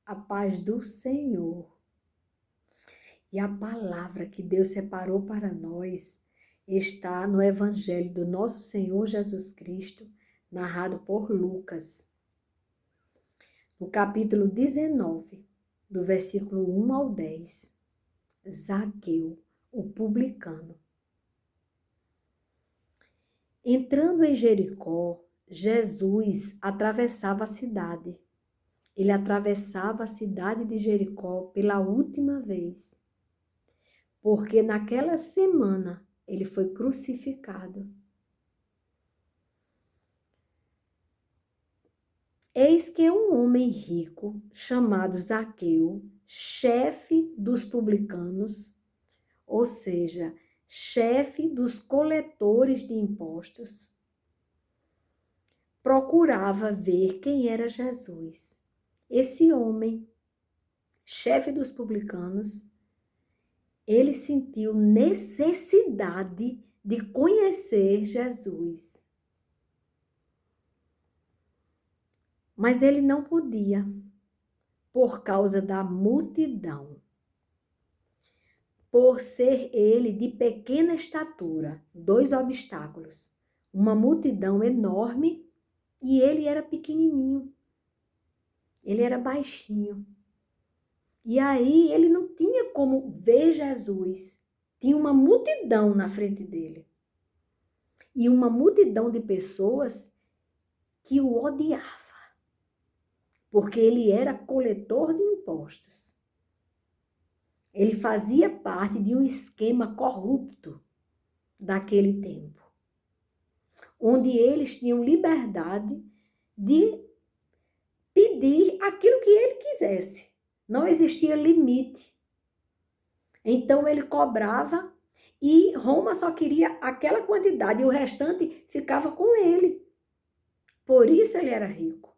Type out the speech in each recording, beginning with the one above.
A paz do Senhor. E a palavra que Deus separou para nós está no Evangelho do nosso Senhor Jesus Cristo, narrado por Lucas, no capítulo 19, do versículo 1 ao 10. Zaqueu, o publicano. Entrando em Jericó, Jesus atravessava a cidade. Ele atravessava a cidade de Jericó pela última vez, porque naquela semana ele foi crucificado. Eis que um homem rico, chamado Zaqueu, chefe dos publicanos, ou seja, chefe dos coletores de impostos, procurava ver quem era Jesus. Esse homem, chefe dos publicanos, ele sentiu necessidade de conhecer Jesus. Mas ele não podia, por causa da multidão. Por ser ele de pequena estatura, dois obstáculos. Uma multidão enorme e ele era pequenininho. Ele era baixinho. E aí ele não tinha como ver Jesus. Tinha uma multidão na frente dele. E uma multidão de pessoas que o odiava. Porque ele era coletor de impostos. Ele fazia parte de um esquema corrupto daquele tempo, onde eles tinham liberdade de pedir aquilo que ele quisesse. Não existia limite. Então ele cobrava e Roma só queria aquela quantidade e o restante ficava com ele. Por isso ele era rico.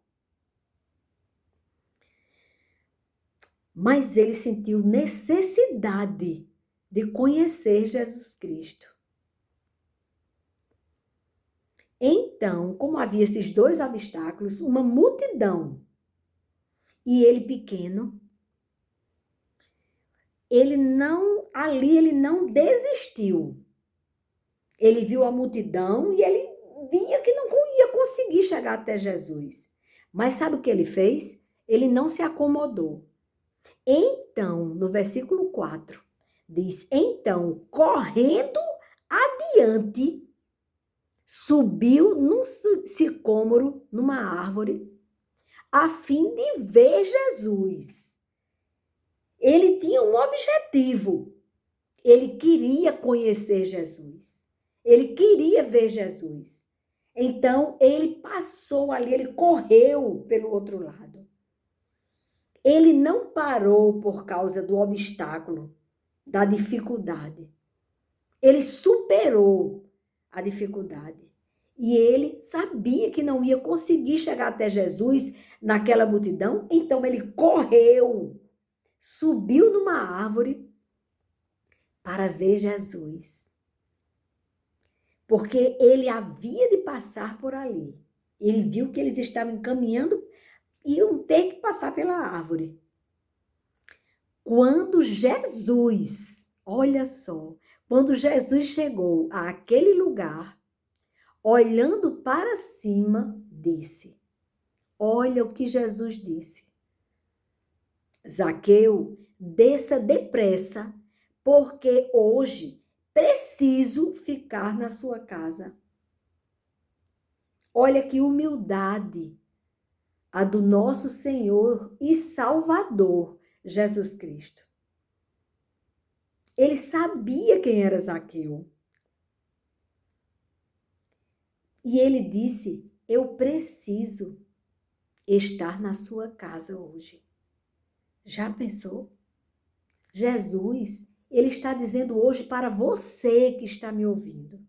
Mas ele sentiu necessidade de conhecer Jesus Cristo. Então, como havia esses dois obstáculos, uma multidão e ele pequeno, ele não desistiu. Ele viu a multidão e ele via que não ia conseguir chegar até Jesus. Mas sabe o que ele fez? Ele não se acomodou. Então, no versículo 4, diz: então, correndo adiante, subiu num sicômoro, numa árvore, a fim de ver Jesus. Ele tinha um objetivo. Ele queria conhecer Jesus. Ele queria ver Jesus. Então, ele passou ali, ele correu pelo outro lado. Ele não parou por causa do obstáculo, da dificuldade. Ele superou a dificuldade. E ele sabia que não ia conseguir chegar até Jesus naquela multidão, então ele correu, subiu numa árvore para ver Jesus. Porque ele havia de passar por ali. Ele viu que eles estavam caminhando e iam ter que passar pela árvore. Quando Jesus, olha só, quando Jesus chegou àquele lugar, olhando para cima, disse, olha o que Jesus disse. Zaqueu, desça depressa, porque hoje preciso ficar na sua casa. Olha que humildade a do nosso Senhor e Salvador, Jesus Cristo. Ele sabia quem era Zaqueu. E ele disse, eu preciso estar na sua casa hoje. Já pensou? Jesus, ele está dizendo hoje para você que está me ouvindo.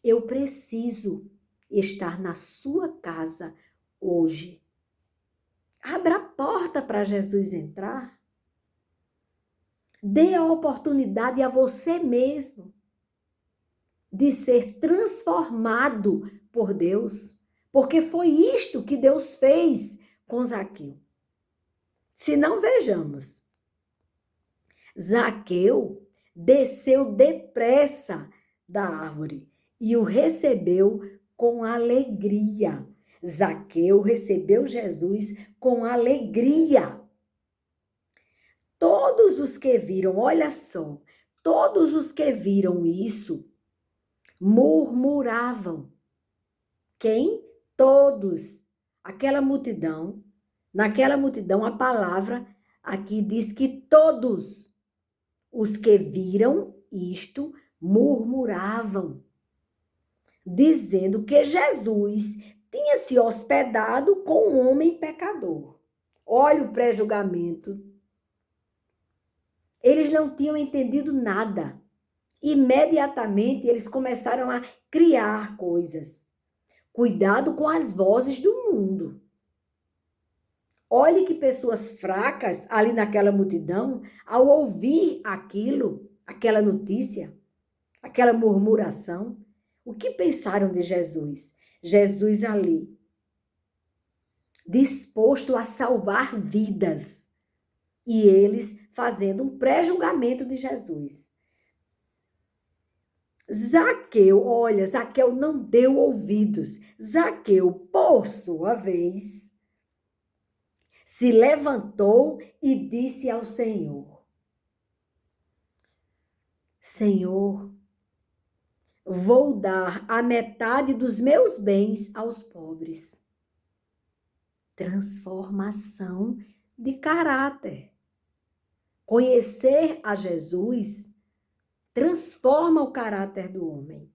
Eu preciso estar na sua casa hoje. Abra a porta para Jesus entrar. Dê a oportunidade a você mesmo de ser transformado por Deus, porque foi isto que Deus fez com Zaqueu. Se não, vejamos. Zaqueu desceu depressa da árvore e o recebeu com alegria. Zaqueu recebeu Jesus com alegria. Todos os que viram, olha só, todos os que viram isso murmuravam. Quem? Todos. Aquela multidão, naquela multidão, a palavra aqui diz que todos os que viram isto murmuravam, dizendo que Jesus tinha se hospedado com um homem pecador. Olha o pré-julgamento. Eles não tinham entendido nada. Imediatamente eles começaram a criar coisas. Cuidado com as vozes do mundo. Olhe que pessoas fracas ali naquela multidão, ao ouvir aquilo, aquela notícia, aquela murmuração, o que pensaram de Jesus? Jesus ali, disposto a salvar vidas, e eles fazendo um pré-julgamento de Jesus. Zaqueu, olha, Zaqueu não deu ouvidos. Zaqueu, por sua vez, se levantou e disse ao Senhor: Senhor, vou dar a metade dos meus bens aos pobres. Transformação de caráter. Conhecer a Jesus transforma o caráter do homem.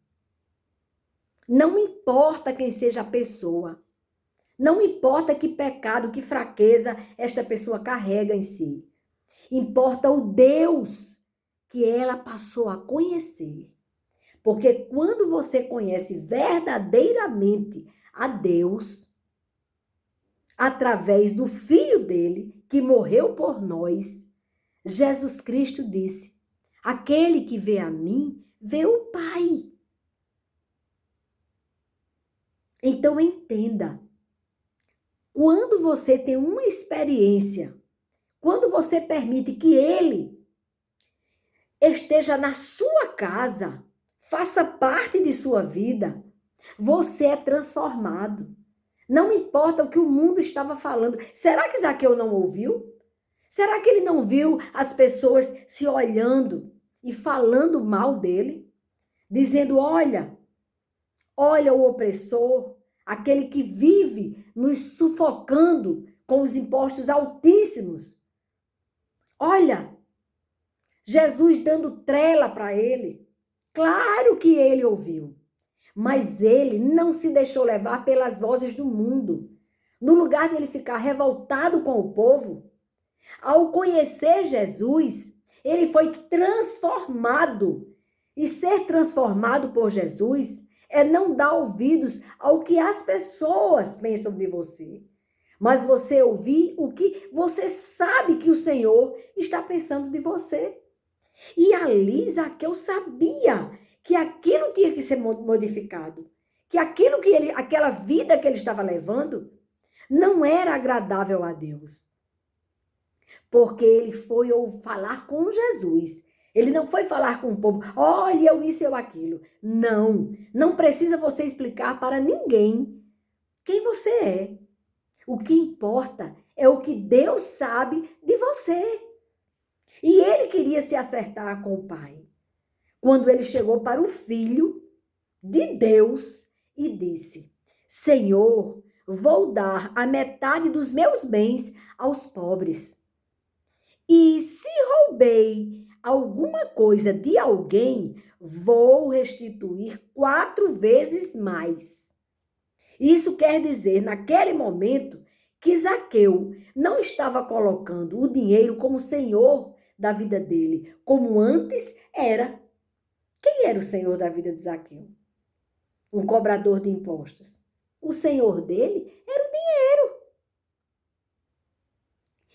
Não importa quem seja a pessoa. Não importa que pecado, que fraqueza esta pessoa carrega em si. Importa o Deus que ela passou a conhecer. Porque quando você conhece verdadeiramente a Deus, através do Filho dele, que morreu por nós, Jesus Cristo disse: aquele que vê a mim, vê o Pai. Então entenda. Quando você tem uma experiência, quando você permite que ele esteja na sua casa, faça parte de sua vida, você é transformado. Não importa o que o mundo estava falando. Será que Zaqueu não ouviu? Será que ele não viu as pessoas se olhando e falando mal dele? Dizendo, olha o opressor, aquele que vive nos sufocando com os impostos altíssimos. Olha, Jesus dando trela para ele. Claro que ele ouviu, mas ele não se deixou levar pelas vozes do mundo. No lugar de ele ficar revoltado com o povo, ao conhecer Jesus, ele foi transformado. E ser transformado por Jesus é não dar ouvidos ao que as pessoas pensam de você, mas você ouvir o que você sabe que o Senhor está pensando de você. E ali Zaqueu sabia que aquilo tinha que ser modificado, que aquela vida que ele estava levando não era agradável a Deus. Porque ele foi falar com Jesus. Ele não foi falar com o povo, olha, eu isso, eu aquilo. Não precisa você explicar para ninguém quem você é. O que importa é o que Deus sabe de você. E ele queria se acertar com o Pai. Quando ele chegou para o Filho de Deus e disse, Senhor, vou dar a metade dos meus bens aos pobres. E se roubei alguma coisa de alguém, vou restituir 4 vezes mais. Isso quer dizer, naquele momento, que Zaqueu não estava colocando o dinheiro como senhor da vida dele, como antes era. Quem era o senhor da vida de Zaqueu? Um cobrador de impostos. O senhor dele era o dinheiro.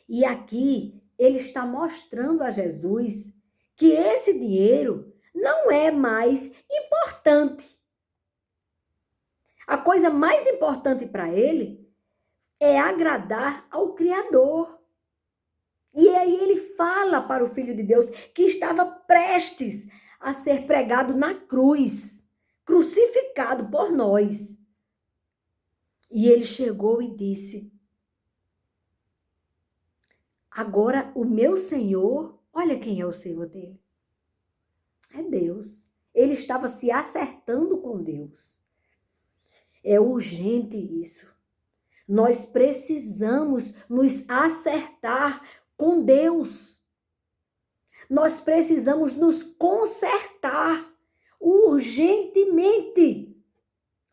E aqui ele está mostrando a Jesus que esse dinheiro não é mais importante. A coisa mais importante para ele é agradar ao Criador. E aí ele fala para o Filho de Deus que estava prestes a ser pregado na cruz, crucificado por nós. E ele chegou e disse: agora o meu Senhor, olha quem é o Senhor dele. É Deus. Ele estava se acertando com Deus. É urgente isso. Nós precisamos nos acertar com Deus. Nós precisamos nos consertar urgentemente.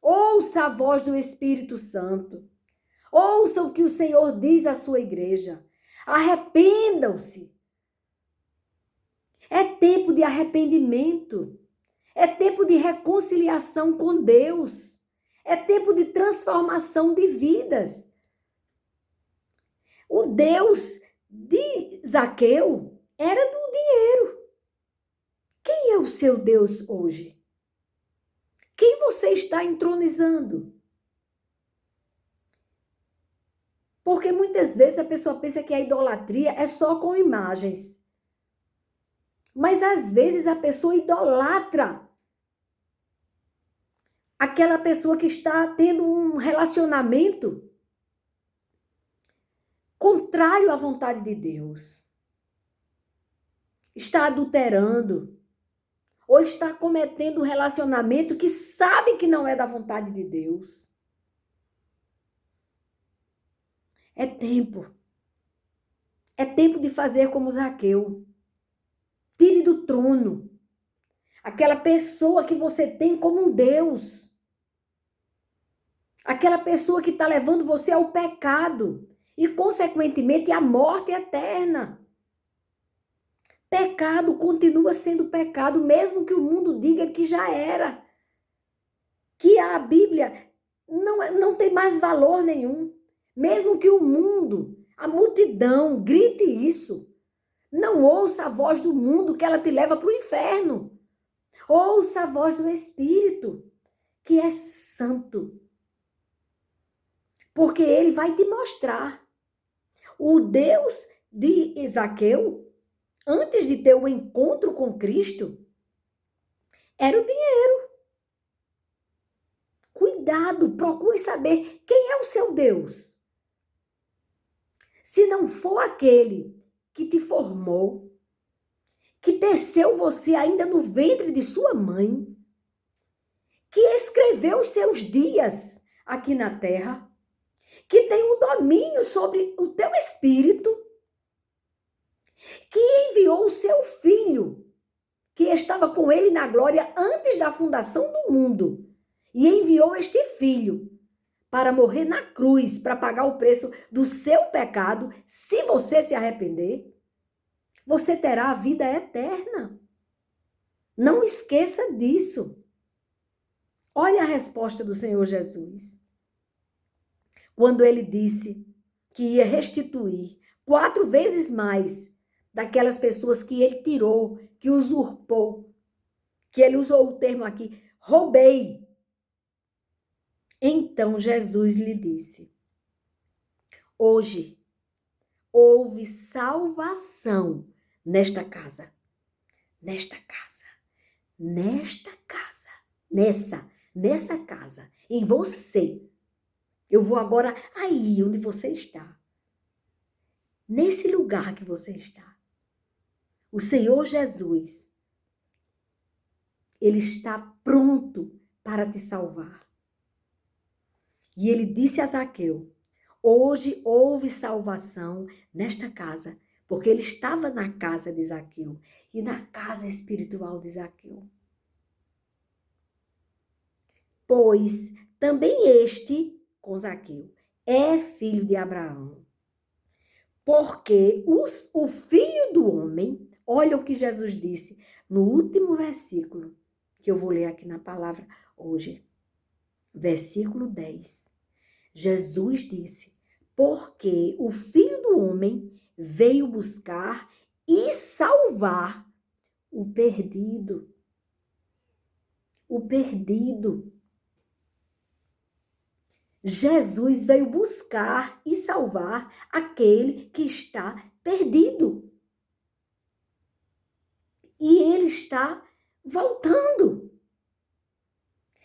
Ouça a voz do Espírito Santo. Ouça o que o Senhor diz à sua igreja. Arrependam-se. É tempo de arrependimento. É tempo de reconciliação com Deus. É tempo de transformação de vidas. O Deus de Zaqueu era do dinheiro. Quem é o seu Deus hoje? Quem você está entronizando? Porque muitas vezes a pessoa pensa que a idolatria é só com imagens. Mas às vezes a pessoa idolatra aquela pessoa que está tendo um relacionamento contrário à vontade de Deus. Está adulterando. Ou está cometendo um relacionamento que sabe que não é da vontade de Deus. É tempo. É tempo de fazer como Zaqueu. Tire do trono aquela pessoa que você tem como um Deus. Aquela pessoa que está levando você ao pecado e, consequentemente, à morte eterna. Pecado continua sendo pecado, mesmo que o mundo diga que já era. Que a Bíblia não tem mais valor nenhum. Mesmo que o mundo, a multidão, grite isso. Não ouça a voz do mundo que ela te leva para o inferno. Ouça a voz do Espírito, que é santo. Porque ele vai te mostrar. O Deus de Zaqueu, antes de ter o encontro com Cristo, era o dinheiro. Cuidado, procure saber quem é o seu Deus. Se não for aquele que te formou, que teceu você ainda no ventre de sua mãe, que escreveu os seus dias aqui na terra, que tem o domínio sobre o teu espírito, que enviou o seu filho, que estava com ele na glória antes da fundação do mundo, e enviou este filho para morrer na cruz, para pagar o preço do seu pecado. Se você se arrepender, você terá a vida eterna. Não esqueça disso. Olha a resposta do Senhor Jesus. Quando ele disse que ia restituir 4 vezes mais daquelas pessoas que ele tirou, que usurpou, que ele usou o termo aqui, roubei. Então Jesus lhe disse: hoje houve salvação nesta casa, nesta casa, nesta casa, nessa casa, em você. Eu vou agora aí onde você está, nesse lugar que você está. O Senhor Jesus, ele está pronto para te salvar. E ele disse a Zaqueu: hoje houve salvação nesta casa, porque ele estava na casa de Zaqueu e na casa espiritual de Zaqueu. Pois também este, com Zaqueu, é filho de Abraão. Porque o filho do homem, olha o que Jesus disse no último versículo, que eu vou ler aqui na palavra hoje. Versículo 10. Jesus disse: porque o Filho do Homem veio buscar e salvar o perdido. O perdido. Jesus veio buscar e salvar aquele que está perdido. E ele está voltando.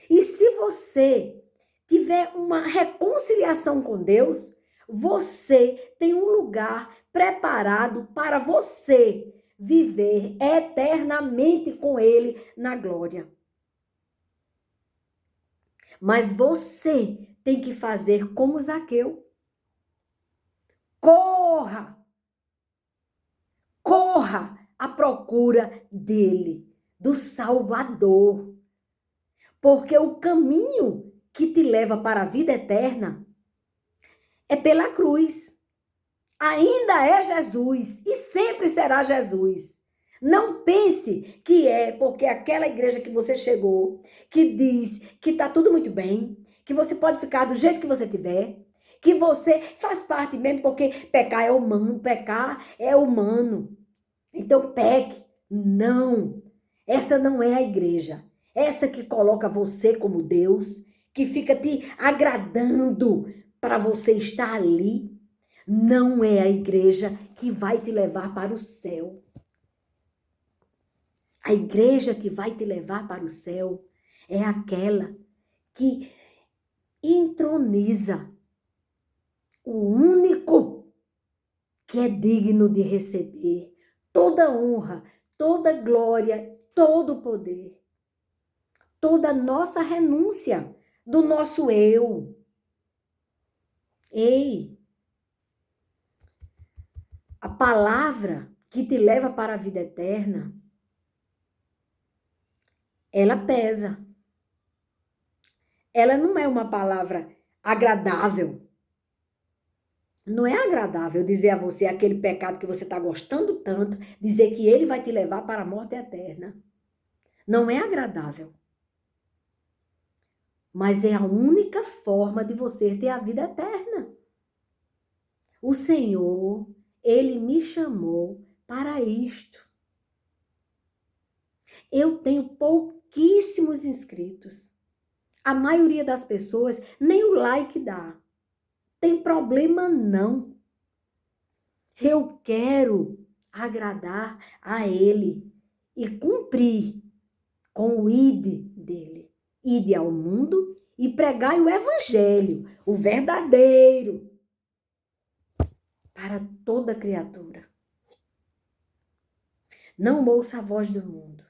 E se você tiver uma reconciliação com Deus, você tem um lugar preparado para você viver eternamente com Ele na glória. Mas você tem que fazer como Zaqueu. Corra! Corra à procura dele, do Salvador. Porque o caminho que te leva para a vida eterna é pela cruz. Ainda é Jesus e sempre será Jesus. Não pense que é porque aquela igreja que você chegou, que diz que está tudo muito bem, que você pode ficar do jeito que você tiver, que você faz parte mesmo, porque pecar é humano, Então peque. Não. Essa não é a igreja. Essa que coloca você como Deus, que fica te agradando para você estar ali, não é a igreja que vai te levar para o céu. A igreja que vai te levar para o céu é aquela que entroniza o único que é digno de receber toda honra, toda glória, todo poder, toda nossa renúncia do nosso eu. Ei, a palavra que te leva para a vida eterna, ela pesa. Ela não é uma palavra agradável. Não é agradável dizer a você aquele pecado que você está gostando tanto, dizer que ele vai te levar para a morte eterna. Não é agradável. Mas é a única forma de você ter a vida eterna. O Senhor, Ele me chamou para isto. Eu tenho pouquíssimos inscritos. A maioria das pessoas nem o like dá. Tem problema não. Eu quero agradar a Ele e cumprir com o ide dele. Ide ao mundo e pregai o evangelho, o verdadeiro, para toda criatura. Não ouça a voz do mundo.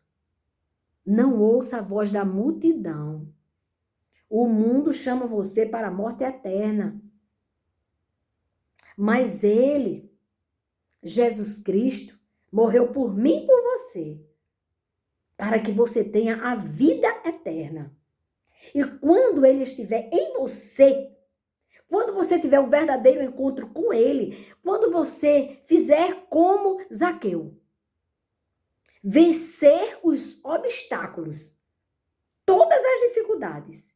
Não ouça a voz da multidão. O mundo chama você para a morte eterna. Mas ele, Jesus Cristo, morreu por mim e por você, para que você tenha a vida eterna. E quando ele estiver em você, quando você tiver um verdadeiro encontro com ele, quando você fizer como Zaqueu, vencer os obstáculos, todas as dificuldades.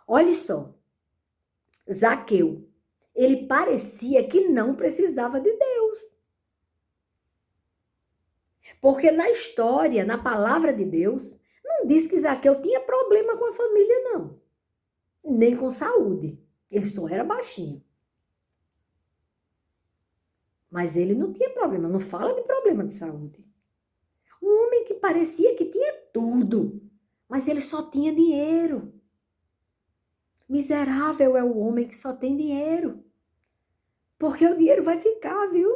Olha só, Zaqueu, ele parecia que não precisava de Deus. Porque na história, na palavra de Deus, não diz que Zaqueu tinha problema com a família, não. Nem com saúde. Ele só era baixinho. Mas ele não tinha problema, não fala de problema de saúde. Um homem que parecia que tinha tudo, mas ele só tinha dinheiro. Miserável é o homem que só tem dinheiro. Porque o dinheiro vai ficar, viu?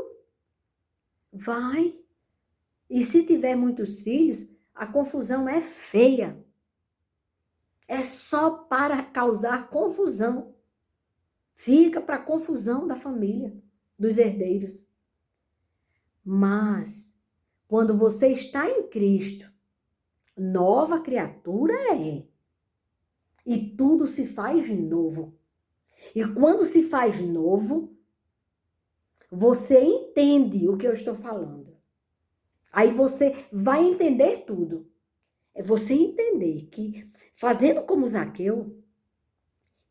Vai. E se tiver muitos filhos, a confusão é feia. É só para causar confusão. Fica para a confusão da família, dos herdeiros. Mas, quando você está em Cristo, nova criatura é. E tudo se faz novo. E quando se faz novo, você entende o que eu estou falando. Aí você vai entender tudo. É você entender que, fazendo como Zaqueu,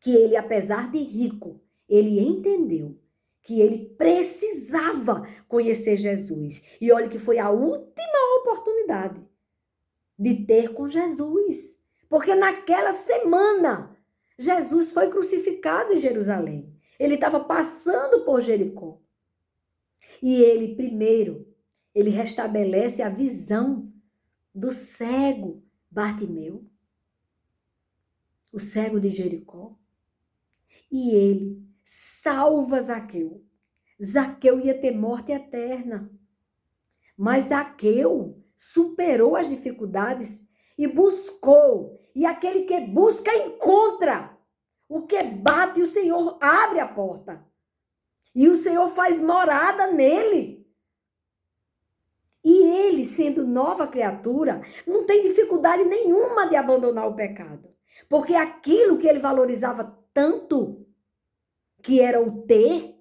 que ele, apesar de rico, ele entendeu que ele precisava conhecer Jesus. E olha que foi a última oportunidade de ter com Jesus. Porque naquela semana, Jesus foi crucificado em Jerusalém. Ele estava passando por Jericó. E ele, primeiro, ele restabelece a visão do cego Bartimeu, o cego de Jericó. E ele salva Zaqueu. Zaqueu ia ter morte eterna. Mas Zaqueu superou as dificuldades e buscou. E aquele que busca, encontra. O que bate, o Senhor abre a porta. E o Senhor faz morada nele. E ele, sendo nova criatura, não tem dificuldade nenhuma de abandonar o pecado. Porque aquilo que ele valorizava tanto, que era o ter,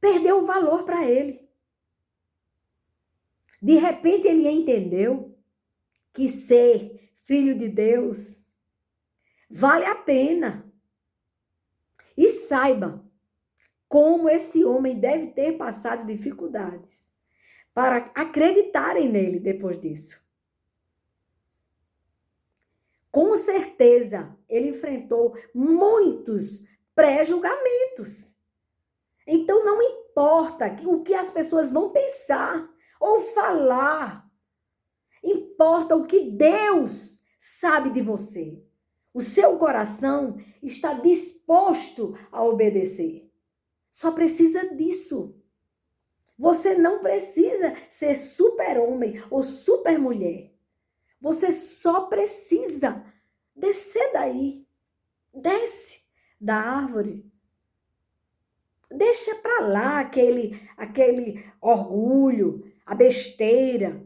perdeu o valor para ele. De repente ele entendeu que ser filho de Deus vale a pena. E saiba como esse homem deve ter passado dificuldades para acreditarem nele depois disso. Com certeza, ele enfrentou muitos pré-julgamentos. Então, não importa o que as pessoas vão pensar ou falar. Importa o que Deus sabe de você. O seu coração está disposto a obedecer. Só precisa disso. Você não precisa ser super-homem ou super-mulher. Você só precisa descer daí. Desce da árvore. Deixa para lá aquele orgulho, a besteira,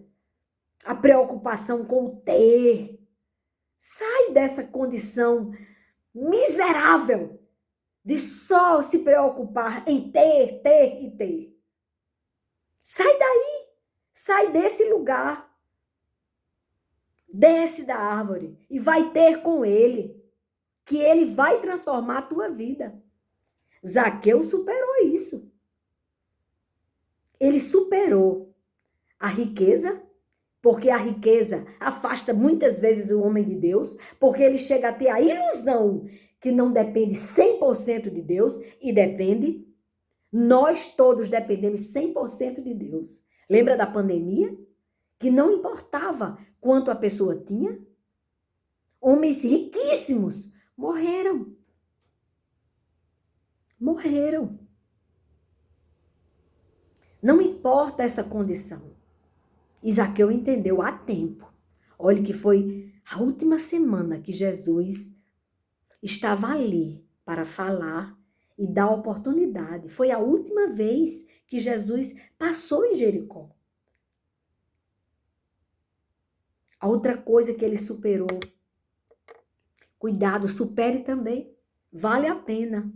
a preocupação com o ter. Sai dessa condição miserável de só se preocupar em ter, ter e ter. Sai daí. Sai desse lugar. Desce da árvore e vai ter com ele, que ele vai transformar a tua vida. Zaqueu superou isso. Ele superou a riqueza, porque a riqueza afasta muitas vezes o homem de Deus, porque ele chega a ter a ilusão que não depende 100% de Deus, e depende. Nós todos dependemos 100% de Deus. Lembra da pandemia? Que não importava quanto a pessoa tinha? Homens riquíssimos morreram. Morreram. Não importa essa condição. Zaqueu entendeu há tempo. Olha que foi a última semana que Jesus estava ali para falar e dar oportunidade. Foi a última vez que Jesus passou em Jericó. A outra coisa que ele superou. Cuidado, supere também. Vale a pena.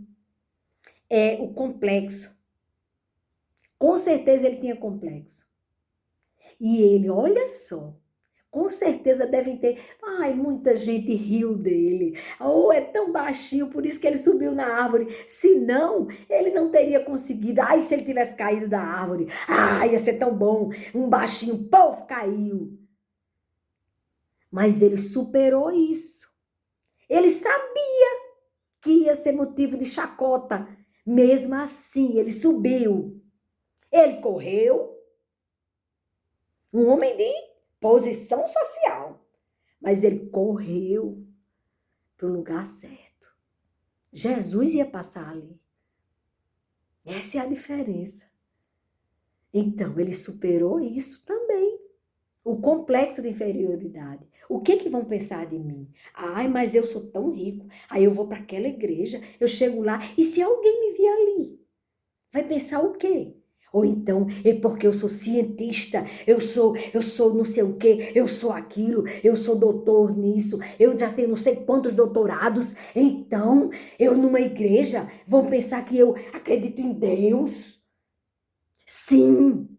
É o complexo. Com certeza ele tinha complexo. E ele, olha só, com certeza devem ter... Ai, muita gente riu dele. Oh, é tão baixinho, por isso que ele subiu na árvore. Se não, ele não teria conseguido. Ai, se ele tivesse caído da árvore. Ai, ia ser tão bom. Um baixinho, pof, caiu. Mas ele superou isso. Ele sabia que ia ser motivo de chacota. Mesmo assim, ele subiu. Ele correu. Um homem de posição social. Mas ele correu para o lugar certo. Jesus ia passar ali. Essa é a diferença. Então, ele superou isso também. O complexo de inferioridade. O que vão pensar de mim? Ai, mas eu sou tão rico. Aí eu vou para aquela igreja, eu chego lá, e se alguém me vir ali? Vai pensar o quê? Ou então, é porque eu sou cientista, eu sou não sei o quê, eu sou aquilo, eu sou doutor nisso, eu já tenho não sei quantos doutorados, então, eu numa igreja, vão pensar que eu acredito em Deus. Sim,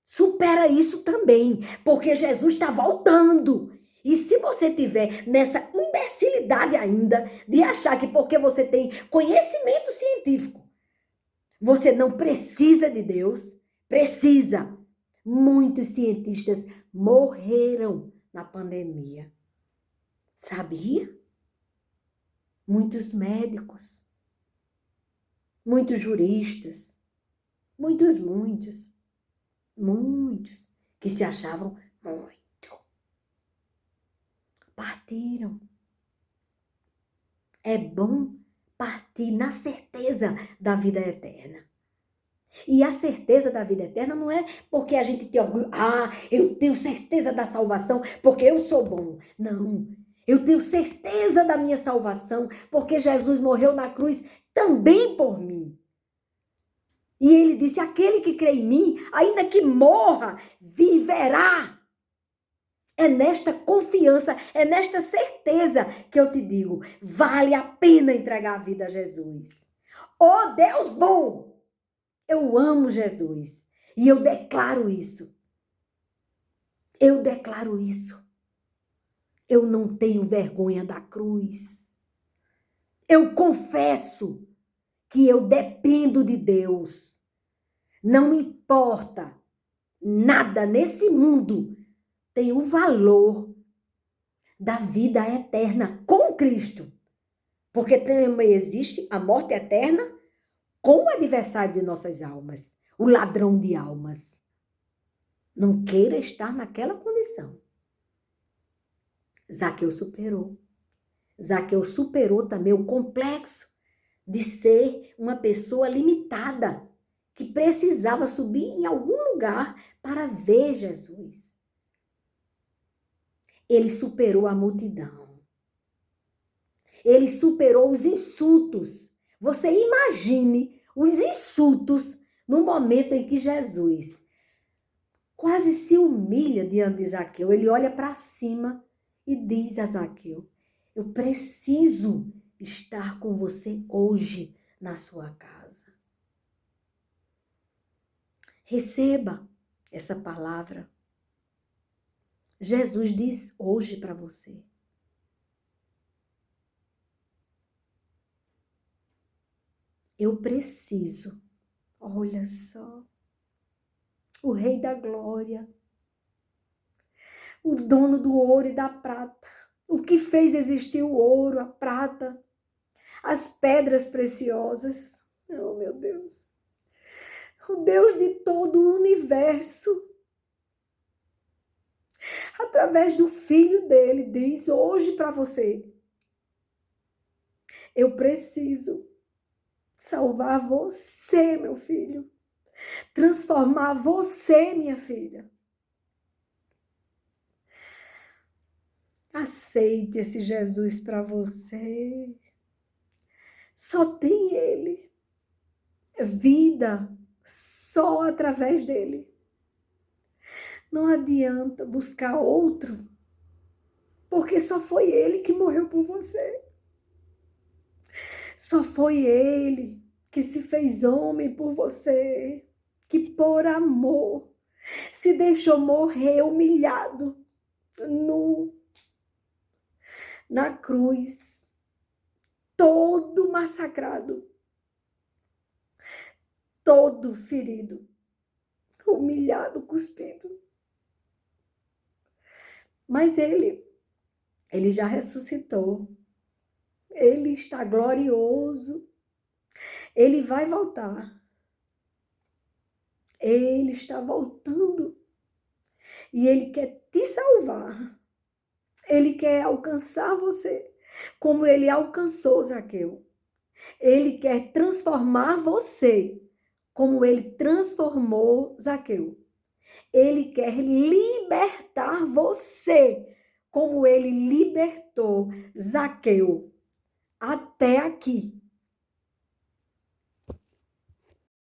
supera isso também, porque Jesus está voltando. E se você tiver nessa imbecilidade ainda de achar que porque você tem conhecimento científico, você não precisa de Deus, precisa. Muitos cientistas morreram na pandemia. Sabia? muitos médicos, muitos juristas, muitos que se achavam muito. Partiram. É bom partir na certeza da vida eterna. E a certeza da vida eterna não é porque a gente tem orgulho. Ah, eu tenho certeza da salvação porque eu sou bom. Não. Eu tenho certeza da minha salvação porque Jesus morreu na cruz também por mim. E ele disse, aquele que crê em mim, ainda que morra, viverá. É nesta confiança, é nesta certeza que eu te digo, vale a pena entregar a vida a Jesus. Oh, Deus bom! Eu amo Jesus e eu declaro isso. Eu declaro isso. Eu não tenho vergonha da cruz. Eu confesso que eu dependo de Deus. Não importa nada nesse mundo tem o valor da vida eterna com Cristo. Porque também existe a morte eterna com o adversário de nossas almas, o ladrão de almas. Não queira estar naquela condição. Zaqueu superou. Zaqueu superou também o complexo de ser uma pessoa limitada, que precisava subir em algum lugar para ver Jesus. Ele superou a multidão. Ele superou os insultos. Você imagine os insultos no momento em que Jesus quase se humilha diante de Zaqueu. Ele olha para cima e diz a Zaqueu, eu preciso estar com você hoje na sua casa. Receba essa palavra. Jesus diz hoje para você. Eu preciso. Olha só. O Rei da Glória. O dono do ouro e da prata. O que fez existir o ouro, a prata, as pedras preciosas. Oh, meu Deus. O Deus de todo o universo. Através do Filho dele, diz hoje para você. Eu preciso salvar você, meu filho. Transformar você, minha filha. Aceite esse Jesus para você. Só tem ele. Vida só através dele. Não adianta buscar outro, porque só foi ele que morreu por você. Só foi ele que se fez homem por você, que por amor se deixou morrer humilhado, nu, na cruz, todo massacrado, todo ferido, humilhado, cuspido. Mas ele já ressuscitou. Ele está glorioso. Ele vai voltar. Ele está voltando. E ele quer te salvar. Ele quer alcançar você, como ele alcançou Zaqueu. Ele quer transformar você, como ele transformou Zaqueu. Ele quer libertar você, como ele libertou Zaqueu. Até aqui.